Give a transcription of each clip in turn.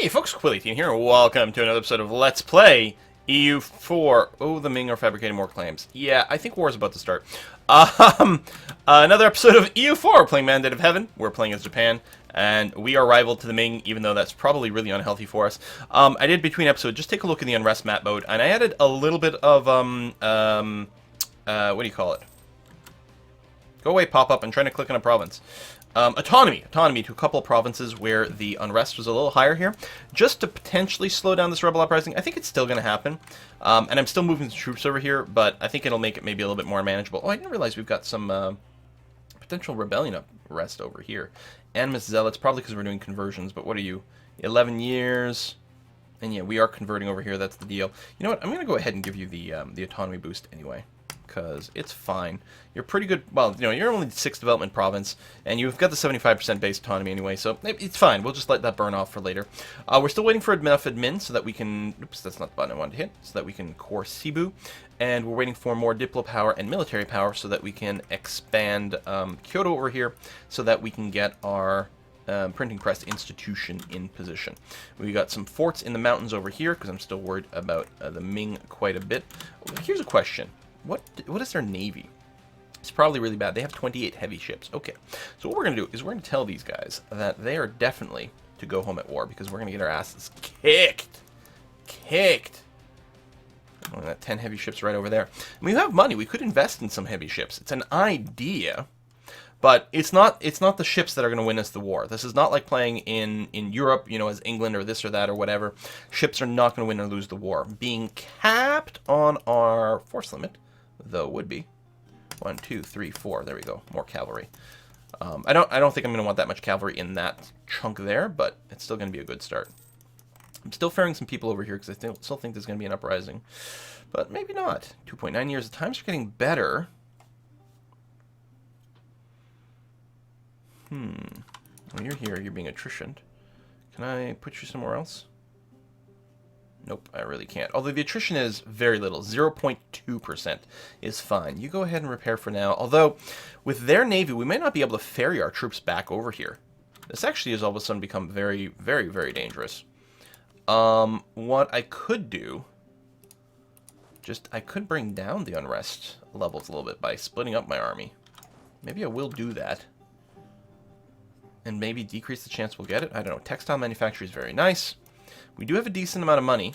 Hey folks, Quilly18 here, and welcome to another episode of Let's Play EU4. Oh, the Ming are fabricating more claims. Yeah, I think war is about to start. Another episode of EU4, playing Mandate of Heaven. We're playing as Japan, and we are rival to the Ming, even though that's probably really unhealthy for us. I did between episodes just take a look in the unrest map mode, and I added a little bit of, what do you call it? Go away, pop-up, I'm trying to click on a province. Autonomy to a couple of provinces where the unrest was a little higher here, just to potentially slow down this rebel uprising. I think it's still going to happen, and I'm still moving the troops over here, but I think it'll make it maybe a little bit more manageable. Oh, I didn't realize we've got some potential rebellion arrest over here. Animus Zealots, probably because we're doing conversions, but what are you? 11 years, and yeah, we are converting over here, that's the deal. You know what, I'm going to go ahead and give you the autonomy boost anyway, because it's fine. You're pretty good. Well, you know, you're only the 6th development province, and you've got the 75% base autonomy anyway, so it's fine. We'll just let that burn off for later. We're still waiting for enough admin so that we can... Oops, that's not the button I wanted to hit. So that we can core Cebu, and we're waiting for more diplo power and military power so that we can expand Kyoto over here, so that we can get our printing press institution in position. We got some forts in the mountains over here, because I'm still worried about the Ming quite a bit. Here's a question. What is their navy? It's probably really bad. They have 28 heavy ships. Okay, so what we're going to do is we're going to tell these guys that they are definitely to go home at war, because we're going to get our asses kicked. Oh, that 10 heavy ships right over there. And we have money. We could invest in some heavy ships. It's an idea, but it's not the ships that are going to win us the war. This is not like playing in Europe, you know, as England or this or that or whatever. Ships are not going to win or lose the war. Being capped on our force limit, though, would be 1, 2, 3, 4. There we go. More cavalry. I don't think I'm going to want that much cavalry in that chunk there, but it's still going to be a good start. I'm still ferrying some people over here because I still think there's going to be an uprising, but maybe not. 2.9 years. The times are getting better. Well, you're here. You're being attritioned. Can I put you somewhere else? Nope, I really can't. Although the attrition is very little. 0.2% is fine. You go ahead and repair for now. Although, with their navy, we may not be able to ferry our troops back over here. This actually has all of a sudden become very, very, very dangerous. What I could do... I could bring down the unrest levels a little bit by splitting up my army. Maybe I will do that. And maybe decrease the chance we'll get it. I don't know. Textile manufacturing is very nice. We do have a decent amount of money.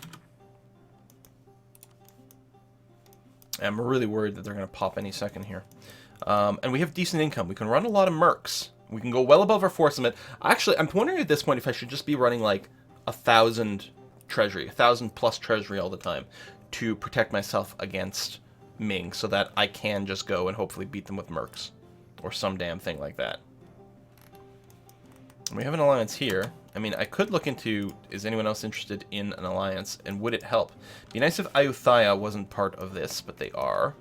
I'm really worried that they're going to pop any second here. And we have decent income. We can run a lot of mercs. We can go well above our force limit. Actually, I'm wondering at this point if I should just be running like 1,000 treasury, 1,000 plus treasury all the time to protect myself against Ming, so that I can just go and hopefully beat them with mercs or some damn thing like that. We have an alliance here. I mean, I could look into, is anyone else interested in an alliance, and would it help? Be nice if Ayutthaya wasn't part of this, but they are.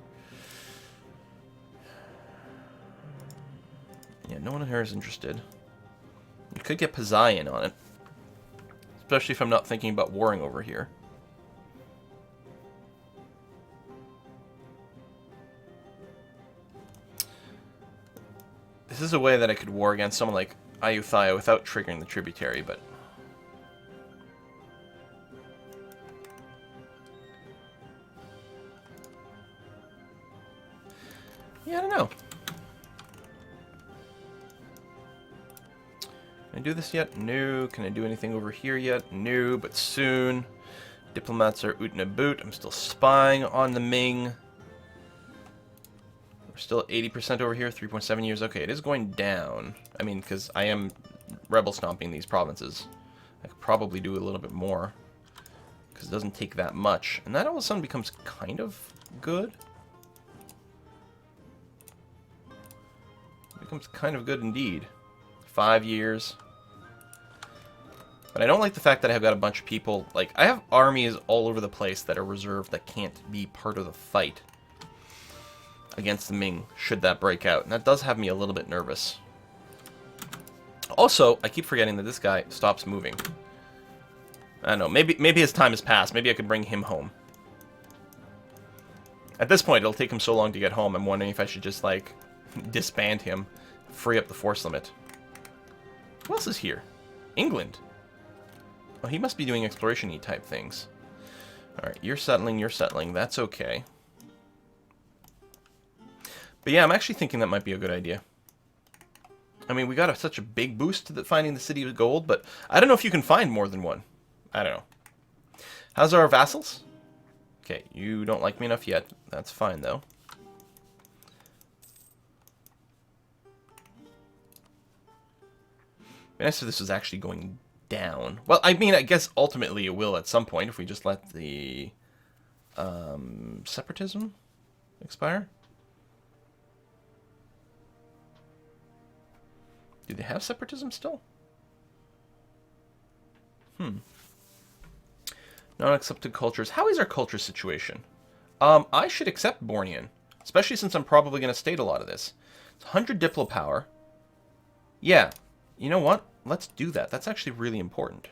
Yeah, no one here is interested. You could get Pazayan on it, especially if I'm not thinking about warring over here. This is a way that I could war against someone like Ayutthaya without triggering the tributary, but... yeah, I don't know. Can I do this yet? No. Can I do anything over here yet? No, but soon. Diplomats are oot and a boot. I'm still spying on the Ming. Still 80% over here, 3.7 years. Okay, it is going down. I mean, because I am rebel stomping these provinces. I could probably do a little bit more, because it doesn't take that much. And that all of a sudden becomes kind of good. It becomes kind of good indeed. 5 years. But I don't like the fact that I've got a bunch of people. Like, I have armies all over the place that are reserved that can't be part of the fight against the Ming, should that break out. And that does have me a little bit nervous. Also, I keep forgetting that this guy stops moving. I don't know, maybe his time has passed. Maybe I could bring him home. At this point, it'll take him so long to get home, I'm wondering if I should just, like, disband him, free up the force limit. Who else is here? England. Oh, he must be doing exploration-y type things. Alright, you're settling, that's okay. But yeah, I'm actually thinking that might be a good idea. I mean, we got such a big boost to finding the city of gold, but I don't know if you can find more than one. I don't know. How's our vassals? Okay, you don't like me enough yet. That's fine, though. It'd be nice if this was actually going down. Well, I mean, I guess ultimately it will at some point if we just let the separatism expire. Do they have separatism still? Non-accepted cultures. How is our culture situation? I should accept Bornean, especially since I'm probably going to state a lot of this. It's 100 Diplo power. Yeah, you know what? Let's do that. That's actually really important.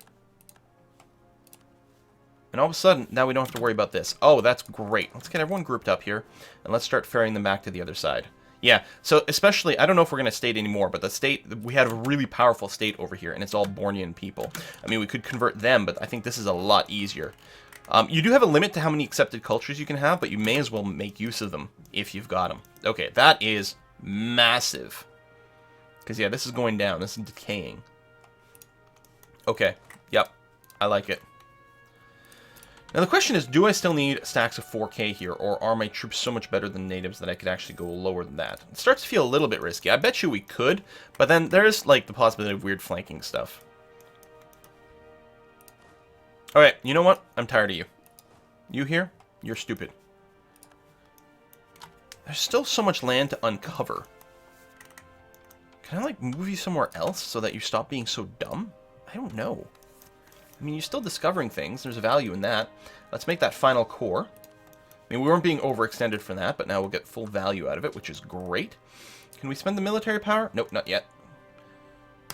And all of a sudden, now we don't have to worry about this. Oh, that's great. Let's get everyone grouped up here, and let's start ferrying them back to the other side. Yeah, so especially, I don't know if we're going to state anymore, but the state, we had a really powerful state over here, and it's all Bornean people. I mean, we could convert them, but I think this is a lot easier. You do have a limit to how many accepted cultures you can have, but you may as well make use of them if you've got them. Okay, that is massive. Because, yeah, this is going down. This is decaying. Okay, yep, I like it. Now the question is, do I still need stacks of 4K here, or are my troops so much better than natives that I could actually go lower than that? It starts to feel a little bit risky. I bet you we could, but then there's, like, the possibility of weird flanking stuff. Alright, you know what? I'm tired of you. You here? You're stupid. There's still so much land to uncover. Can I, like, move you somewhere else so that you stop being so dumb? I don't know. I mean, you're still discovering things. There's a value in that. Let's make that final core. I mean, we weren't being overextended for that, but now we'll get full value out of it, which is great. Can we spend the military power? Nope, not yet.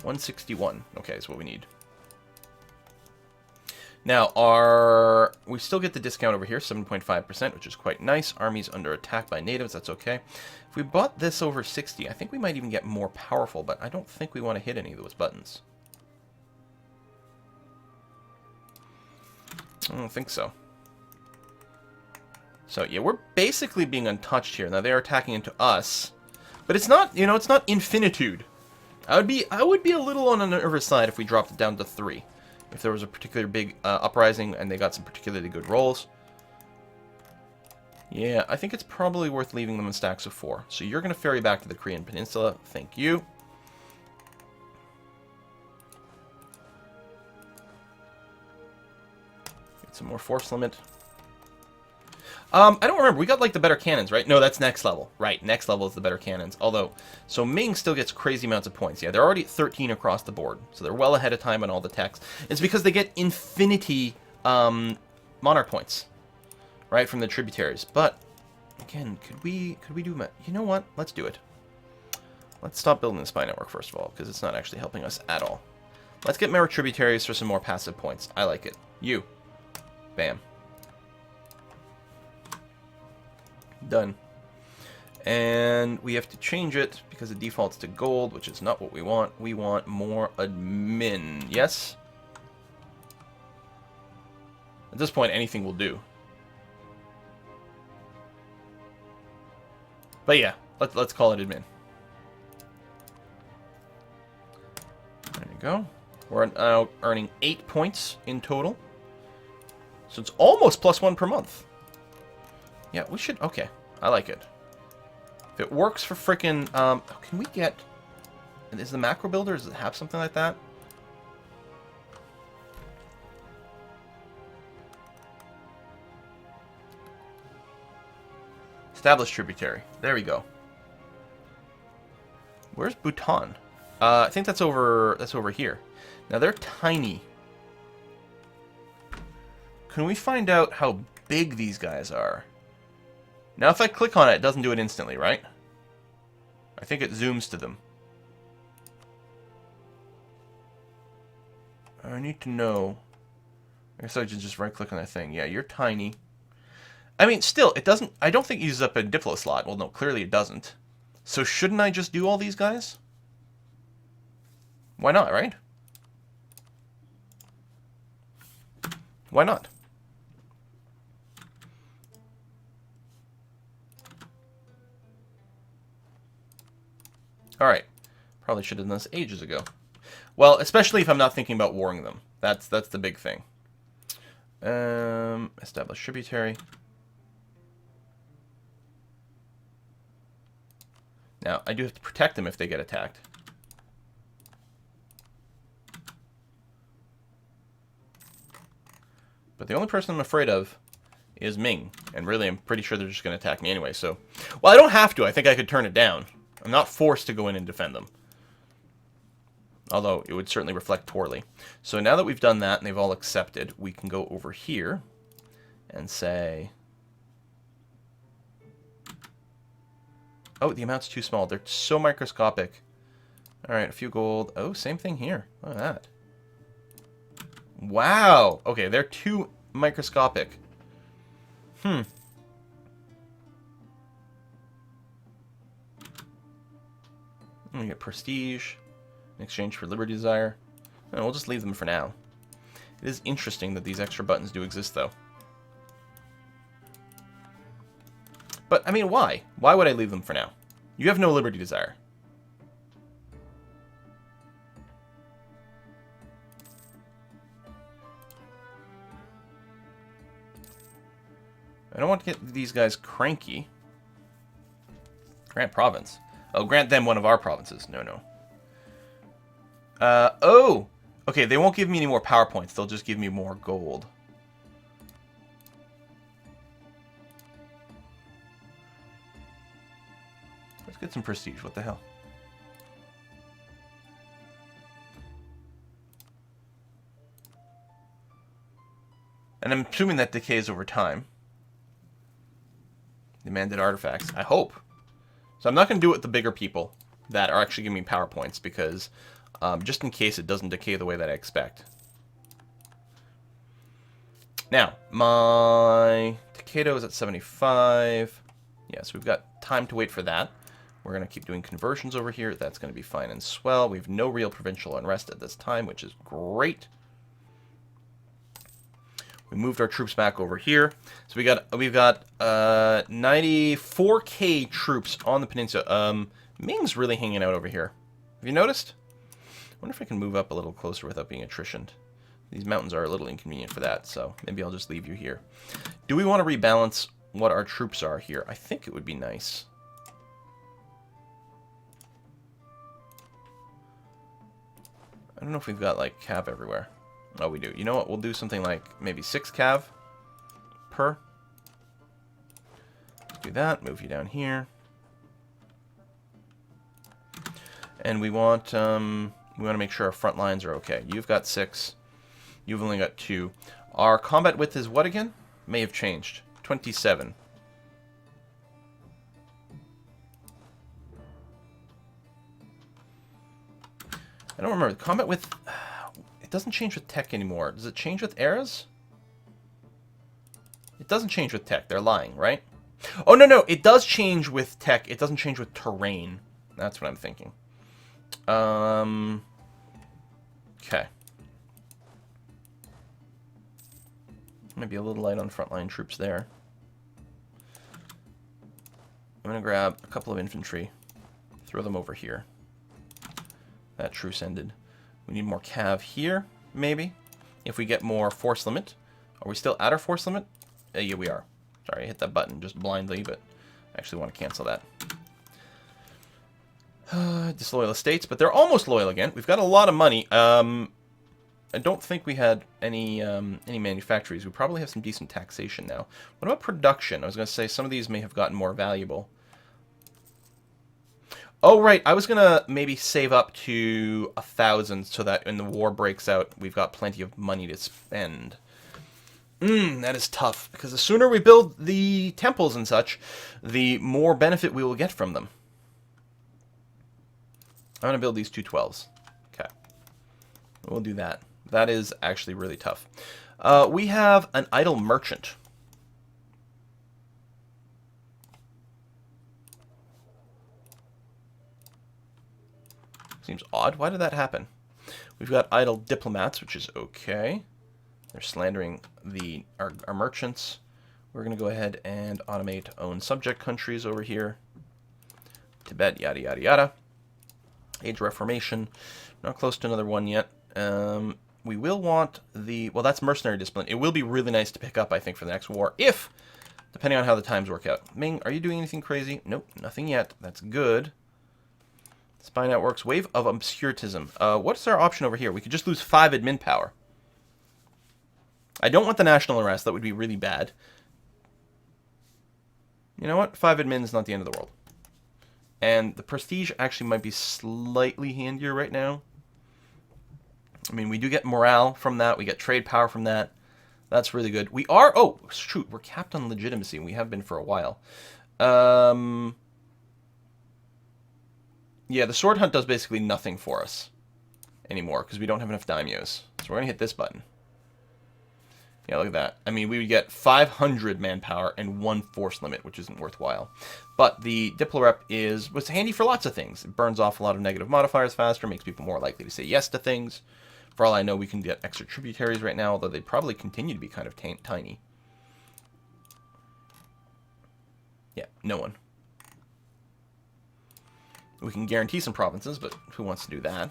161. Okay, is what we need. Now, we still get the discount over here, 7.5%, which is quite nice. Army's under attack by natives, that's okay. If we bought this over 60, I think we might even get more powerful, but I don't think we want to hit any of those buttons. I don't think so. So, yeah, we're basically being untouched here. Now, they are attacking into us. But it's not, you know, it's not infinitude. I would be a little on the nervous side if we dropped it down to 3. If there was a particular big uprising and they got some particularly good rolls. Yeah, I think it's probably worth leaving them in stacks of 4. So you're going to ferry back to the Korean Peninsula. Thank you. Some more force limit. I don't remember. We got, like, the better cannons, right? No, that's next level. Right, next level is the better cannons. Although, so Ming still gets crazy amounts of points. Yeah, they're already at 13 across the board. So they're well ahead of time on all the techs. It's because they get infinity monarch points, right, from the tributaries. But, again, could we do... You know what? Let's do it. Let's stop building the spy network, first of all, because it's not actually helping us at all. Let's get more tributaries for some more passive points. I like it. You. Bam. Done. And we have to change it because it defaults to gold, which is not what we want. We want more admin. Yes? At this point, anything will do. But yeah, let's call it admin. There you go. We're now earning 8 points in total. So it's almost +1 per month. Yeah, we should... Okay, I like it. If it works for frickin'... can we get... Is the macro builder, does it have something like that? Establish tributary. There we go. Where's Bhutan? I think that's over here. Now, they're tiny. Can we find out how big these guys are? Now, if I click on it, it doesn't do it instantly, right? I think it zooms to them. I need to know. I guess I should just right-click on that thing. Yeah, you're tiny. I mean, still, it doesn't... I don't think it uses up a Diplo slot. Well, no, clearly it doesn't. So shouldn't I just do all these guys? Why not, right? Why not? Alright. Probably should have done this ages ago. Well, especially if I'm not thinking about warring them. That's the big thing. Establish tributary. Now, I do have to protect them if they get attacked. But the only person I'm afraid of is Ming. And really, I'm pretty sure they're just going to attack me anyway, so... Well, I don't have to. I think I could turn it down. I'm not forced to go in and defend them. Although, it would certainly reflect poorly. So now that we've done that and they've all accepted, we can go over here and say... Oh, the amount's too small. They're so microscopic. Alright, a few gold. Oh, same thing here. Look at that. Wow! Okay, they're too microscopic. I'm gonna get prestige in exchange for Liberty Desire. And we'll just leave them for now. It is interesting that these extra buttons do exist, though. But, I mean, why? Why would I leave them for now? You have no Liberty Desire. I don't want to get these guys cranky. Grant province. Oh, grant them one of our provinces. No. Oh! Okay, they won't give me any more power points. They'll just give me more gold. Let's get some prestige. What the hell? And I'm assuming that decays over time. Demanded artifacts. I hope. So I'm not going to do it with the bigger people that are actually giving me power points because just in case it doesn't decay the way that I expect. Now, my Takeda is at 75. Yeah, so we've got time to wait for that. We're going to keep doing conversions over here. That's going to be fine and swell. We have no real provincial unrest at this time, which is great. We moved our troops back over here. So we've got 94k troops on the peninsula. Ming's really hanging out over here. Have you noticed? I wonder if I can move up a little closer without being attritioned. These mountains are a little inconvenient for that, so maybe I'll just leave you here. Do we want to rebalance what our troops are here? I think it would be nice. I don't know if we've got, like, cav everywhere. Oh, we do. You know what? We'll do something like maybe 6 cav per. Let's do that. Move you down here. And we want to make sure our front lines are okay. You've got 6. You've only got 2. Our combat width is what again? May have changed. 27. I don't remember. The combat width... It doesn't change with tech anymore. Does it change with eras? It doesn't change with tech. They're lying, right? Oh, no. It does change with tech. It doesn't change with terrain. That's what I'm thinking. Okay. Might be a little light on frontline troops there. I'm going to grab a couple of infantry. Throw them over here. That truce ended. We need more cav here, maybe. If we get more force limit. Are we still at our force limit? Yeah, we are. Sorry, I hit that button just blindly, but I actually want to cancel that. Disloyal estates, but they're almost loyal again. We've got a lot of money. I don't think we had any manufactories. We probably have some decent taxation now. What about production? I was going to say some of these may have gotten more valuable. Oh, right. I was going to maybe save up to 1,000 so that when the war breaks out, we've got plenty of money to spend. That is tough, because the sooner we build the temples and such, the more benefit we will get from them. I'm going to build these 212s. Okay. We'll do that. That is actually really tough. We have an idle merchant. Seems odd. Why did that happen? We've got idle diplomats, which is okay. They're slandering our merchants. We're going to go ahead and automate own subject countries over here. Tibet, yada, yada, yada. Age Reformation. Not close to another one yet. We will want the... Well, that's mercenary discipline. It will be really nice to pick up, I think, for the next war, if... Depending on how the times work out. Ming, are you doing anything crazy? Nope, nothing yet. That's good. Spy networks. Wave of obscurantism. What's our option over here? We could just lose 5 admin power. I don't want the national arrest. That would be really bad. You know what? 5 admin is not the end of the world. And the prestige actually might be slightly handier right now. I mean, we do get morale from that. We get trade power from that. That's really good. We are... Oh, shoot. We're capped on legitimacy, and we have been for a while. Yeah, the sword hunt does basically nothing for us anymore, because we don't have enough daimyos. So we're going to hit this button. Yeah, look at that. I mean, we would get 500 manpower and 1 force limit, which isn't worthwhile. But the Diplorep was handy for lots of things. It burns off a lot of negative modifiers faster, makes people more likely to say yes to things. For all I know, we can get extra tributaries right now, although they probably continue to be kind of tiny. Yeah, no one. We can guarantee some provinces, but who wants to do that?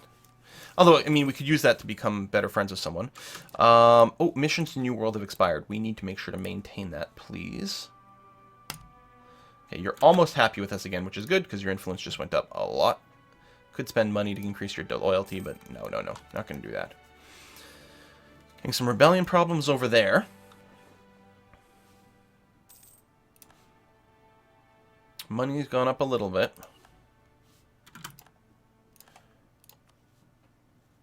Although, I mean, we could use that to become better friends with someone. Oh, missions to New World have expired. We need to make sure to maintain that, please. Okay, you're almost happy with us again, which is good, because your influence just went up a lot. Could spend money to increase your loyalty, but no. Not going to do that. Getting some rebellion problems over there. Money's gone up a little bit.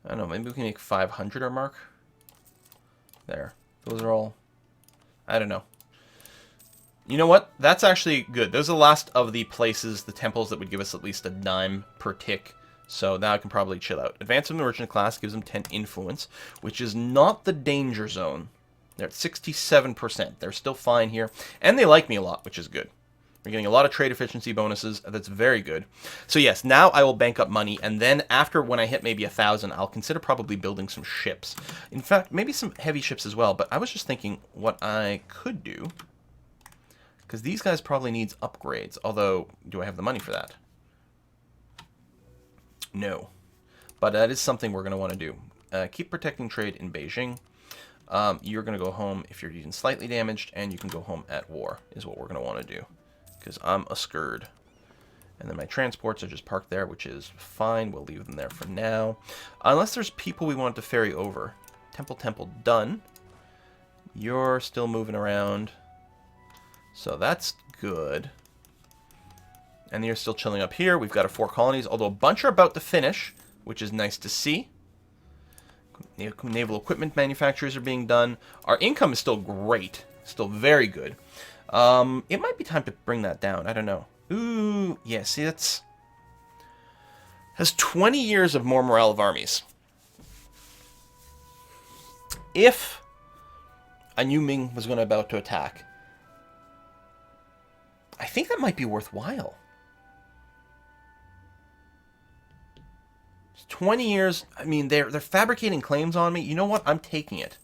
I don't know, maybe we can make 500 our mark. There. Those are all... I don't know. You know what? That's actually good. Those are the last of the places, the temples that would give us at least a dime per tick. So now I can probably chill out. Advance of the merchant class gives them 10 influence, which is not the danger zone. They're at 67%. They're still fine here. And they like me a lot, which is good. We're getting a lot of trade efficiency bonuses. That's very good. So yes, now I will bank up money, and then after, when I hit maybe 1,000, I'll consider probably building some ships. In fact, maybe some heavy ships as well, but I was just thinking what I could do, because these guys probably needs upgrades, although, do I have the money for that? No. But that is something we're going to want to do. Keep protecting trade in Beijing. You're going to go home if you're even slightly damaged, and you can go home at war, is what we're going to want to do. Because I'm a scourge. And then my transports are just parked there, which is fine. We'll leave them there for now. Unless there's people we want to ferry over. Temple, done. You're still moving around. So that's good. And you're still chilling up here. We've got our 4 colonies, although a bunch are about to finish, which is nice to see. Naval equipment manufacturers are being done. Our income is still great. Still very good. It might be time to bring that down. I don't know. Ooh, yeah, see, that's... Has 20 years of more morale of armies. If a new Ming was about to attack, I think that might be worthwhile. 20 years, I mean, they're fabricating claims on me. You know what? I'm taking it.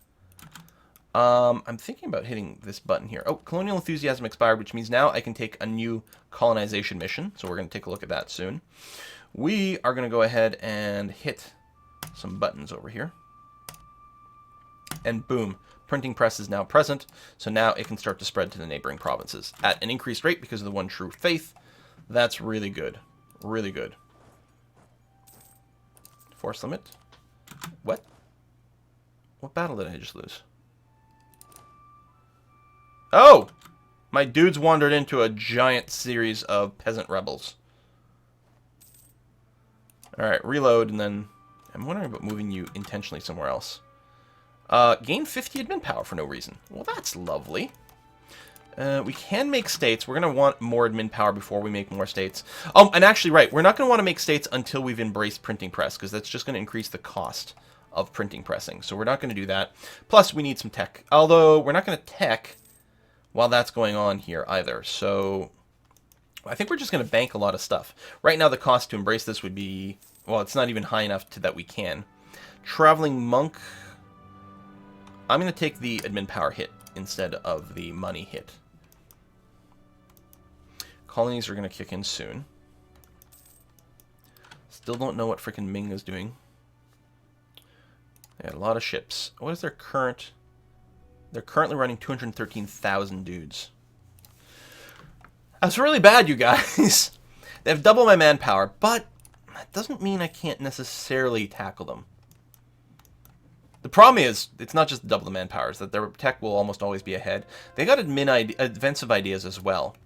I'm thinking about hitting this button here. Oh, colonial enthusiasm expired, which means now I can take a new colonization mission. So we're going to take a look at that soon. We are going to go ahead and hit some buttons over here. And boom, printing press is now present. So now it can start to spread to the neighboring provinces at an increased rate because of the one true faith. That's really good. Really good. Force limit. What? What battle did I just lose? Oh! My dudes wandered into a giant series of peasant rebels. Alright, reload, and then... I'm wondering about moving you intentionally somewhere else. Gain 50 admin power for no reason. Well, that's lovely. We can make states. We're going to want more admin power before we make more states. Oh, and actually, right, we're not going to want to make states until we've embraced printing press, because that's just going to increase the cost of printing pressing. So we're not going to do that. Plus, we need some tech. Although, we're not going to tech while that's going on here either. So I think we're just going to bank a lot of stuff. Right now, the cost to embrace this would be... Well, it's not even high enough that we can. Traveling monk... I'm going to take the admin power hit instead of the money hit. Colonies are going to kick in soon. Still don't know what freaking Ming is doing. They had a lot of ships. What is their current... They're currently running 213,000 dudes. That's really bad, you guys. They have double my manpower, but that doesn't mean I can't necessarily tackle them. The problem is, it's not just double the manpower, it's that their tech will almost always be ahead. They got offensive ideas as well.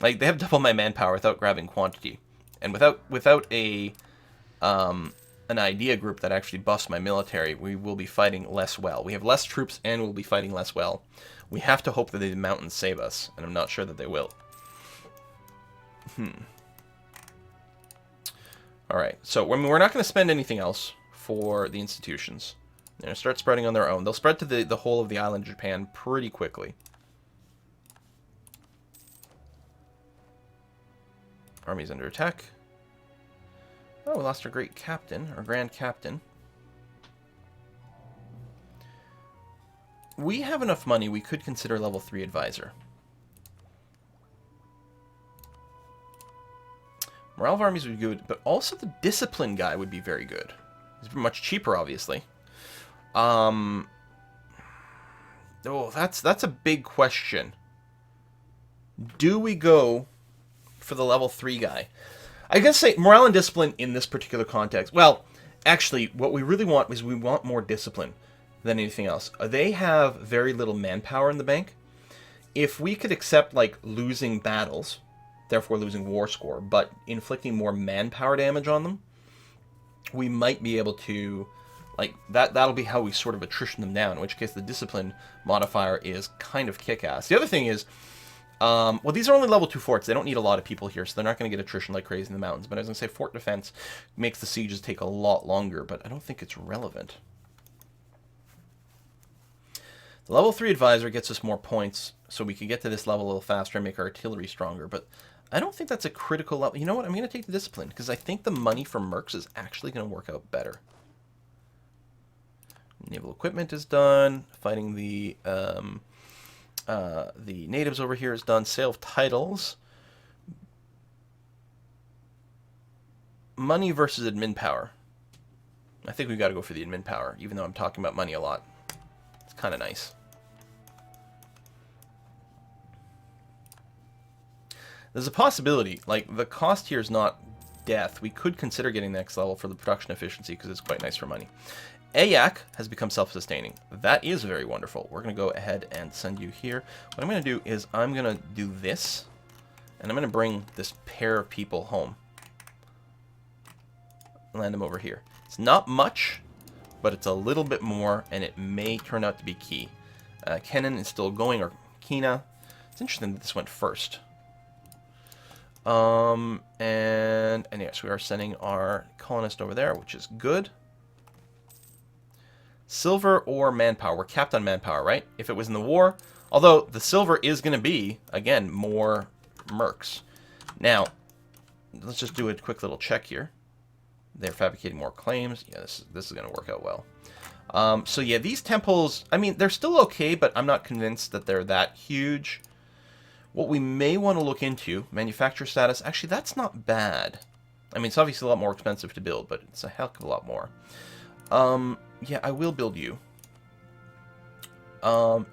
Like, they have double my manpower without grabbing quantity. And without a an idea group that actually buffs my military, we will be fighting less well. We have less troops and we'll be fighting less well. We have to hope that the mountains save us, and I'm not sure that they will. Alright, so we're not going to spend anything else for the institutions. They're going to start spreading on their own. They'll spread to the whole of the island of Japan pretty quickly. Army's under attack. Oh, we lost our great captain, our grand captain. We have enough money, we could consider level 3 advisor. Morale of armies would be good, but also the discipline guy would be very good. He's much cheaper, obviously. Oh, that's a big question. Do we go for the level 3 guy? I guess say morale and discipline in this particular context. Well, actually, what we really want is we want more discipline than anything else. They have very little manpower in the bank. If we could accept, like, losing battles, therefore losing war score, but inflicting more manpower damage on them, we might be able to, like, that'll be how we sort of attrition them down, in which case the discipline modifier is kind of kick-ass. The other thing is, well, these are only level 2 forts. They don't need a lot of people here, so they're not going to get attrition like crazy in the mountains. But I was going to say, fort defense makes the sieges take a lot longer, but I don't think it's relevant. The level 3 advisor gets us more points, so we can get to this level a little faster and make our artillery stronger, but I don't think that's a critical level. You know what? I'm going to take the discipline, because I think the money from mercs is actually going to work out better. Naval equipment is done. Fighting the natives over here is done. Sale of titles. Money versus admin power. I think we've got to go for the admin power, even though I'm talking about money a lot. It's kind of nice. There's a possibility, like, the cost here is not death. We could consider getting the next level for the production efficiency, because it's quite nice for money. Ayak has become self-sustaining. That is very wonderful. We're going to go ahead and send you here. What I'm going to do is I'm going to do this, and I'm going to bring this pair of people home. Land them over here. It's not much, but it's a little bit more, and it may turn out to be key. Kenan is still going, or Kina. It's interesting that this went first. And yes, we are sending our colonist over there, which is good. Silver or manpower? We're capped on manpower, right? If it was in the war. Although, the silver is going to be, again, more mercs. Now, let's just do a quick little check here. They're fabricating more claims. Yeah, this is going to work out well. So yeah, these temples, I mean, they're still okay, but I'm not convinced that they're that huge. What we may want to look into, manufacturer status, actually, that's not bad. I mean, it's obviously a lot more expensive to build, but it's a heck of a lot more. Yeah, I will build you.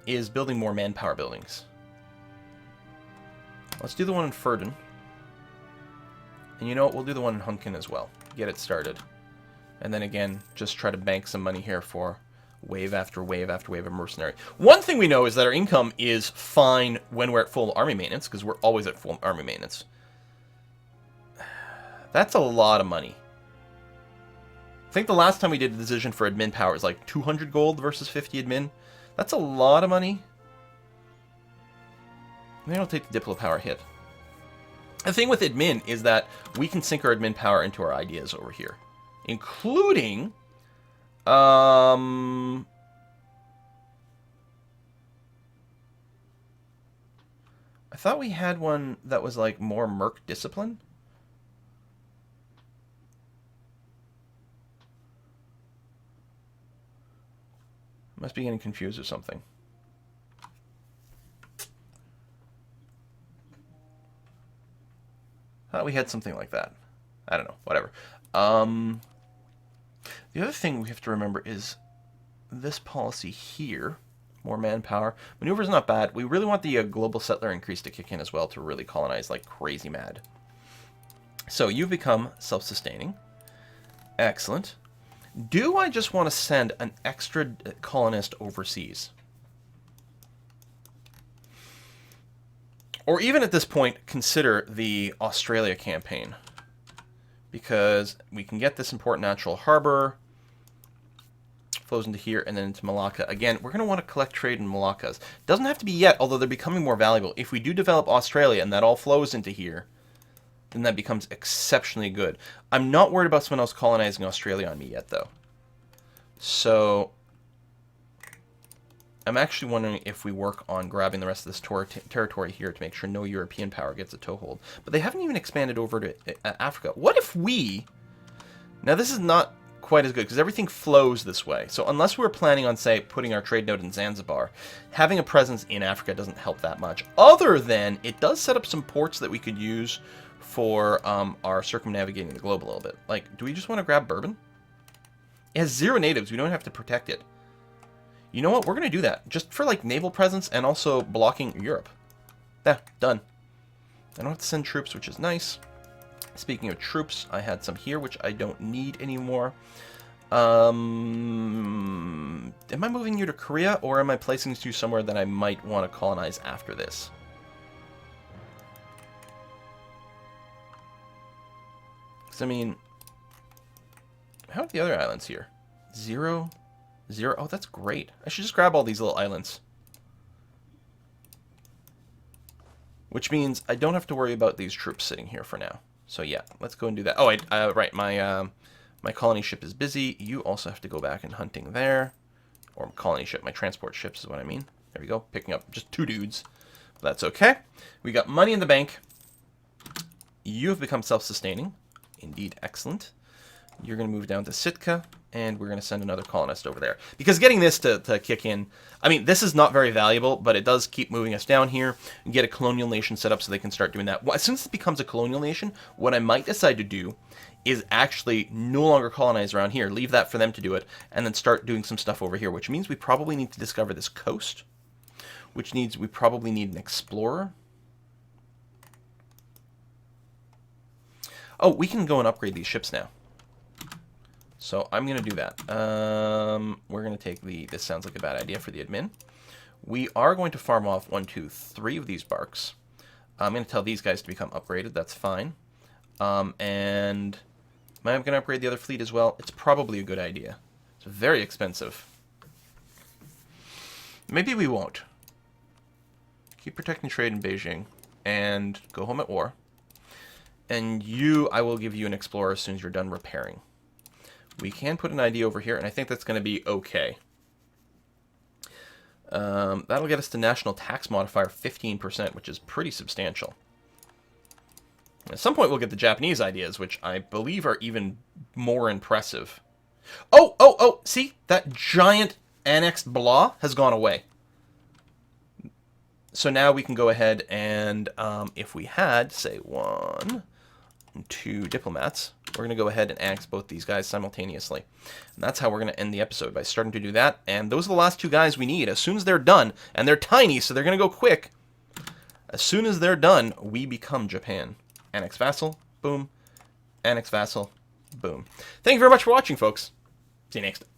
Is building more manpower buildings. Let's do the one in Ferdin. And you know what? We'll do the one in Hunkin as well. Get it started. And then again, just try to bank some money here for wave after wave after wave of mercenary. One thing we know is that our income is fine when we're at full army maintenance, because we're always at full army maintenance. That's a lot of money. I think the last time we did a decision for admin power was like 200 gold versus 50 admin. That's a lot of money. Maybe I'll take the Diplo power hit. The thing with admin is that we can sink our admin power into our ideas over here. Including... I thought we had one that was like more merc discipline. Must be getting confused or something. Thought we had something like that. I don't know. Whatever. The other thing we have to remember is this policy here. More manpower. Maneuver is not bad. We really want the global settler increase to kick in as well to really colonize like crazy mad. So you've become self-sustaining. Excellent. Do I just want to send an extra colonist overseas? Or even at this point, consider the Australia campaign. Because we can get this important natural harbor. Flows into here and then into Malacca. Again, we're going to want to collect trade in Malaccas. Doesn't have to be yet, although they're becoming more valuable. If we do develop Australia and that all flows into here, then that becomes exceptionally good. I'm not worried about someone else colonizing Australia on me yet, though. So I'm actually wondering if we work on grabbing the rest of this territory here to make sure no European power gets a toehold. But they haven't even expanded over to Africa. What if we... Now, this is not quite as good, because everything flows this way. So unless we're planning on, say, putting our trade node in Zanzibar, having a presence in Africa doesn't help that much. Other than, it does set up some ports that we could use for our circumnavigating the globe a little bit. Like, do we just want to grab Bourbon? It has 0 natives. We don't have to protect it. You know what? We're going to do that. Just for, like, naval presence and also blocking Europe. Yeah, done. I don't have to send troops, which is nice. Speaking of troops, I had some here, which I don't need anymore. Am I moving you to Korea, or am I placing you somewhere that I might want to colonize after this? Because, I mean, how are the other islands here? 0, 0. Oh, that's great. I should just grab all these little islands. Which means I don't have to worry about these troops sitting here for now. So yeah, let's go and do that. Oh, right, my colony ship is busy. You also have to go back and hunting there. Or colony ship, my transport ships is what I mean. There we go, picking up just 2 dudes. That's okay. We got money in the bank. You have become self-sustaining. Indeed, excellent. You're going to move down to Sitka, and we're going to send another colonist over there. Because getting this to kick in, I mean, this is not very valuable, but it does keep moving us down here and get a colonial nation set up so they can start doing that. As soon as it becomes a colonial nation, what I might decide to do is actually no longer colonize around here, leave that for them to do it, and then start doing some stuff over here, which means we probably need to discover this coast, which means we probably need an explorer. Oh, we can go and upgrade these ships now. So I'm going to do that. We're going to take this sounds like a bad idea for the admin. We are going to farm off 1, 2, 3 of these barks. I'm going to tell these guys to become upgraded. That's fine. And am I going to upgrade the other fleet as well? It's probably a good idea. It's very expensive. Maybe we won't. Keep protecting trade in Beijing and go home at war. And I will give you an explorer as soon as you're done repairing. We can put an ID over here, and I think that's going to be okay. That'll get us to national tax modifier 15%, which is pretty substantial. At some point, we'll get the Japanese ideas, which I believe are even more impressive. Oh! See? That giant annexed blah has gone away. So now we can go ahead and, if we had, say, 1, 2 diplomats, we're going to go ahead and annex both these guys simultaneously. And that's how we're going to end the episode, by starting to do that. And those are the last 2 guys we need. As soon as they're done, and they're tiny, so they're going to go quick. As soon as they're done, we become Japan. Annex vassal, boom. Annex vassal, boom. Thank you very much for watching, folks. See you next time.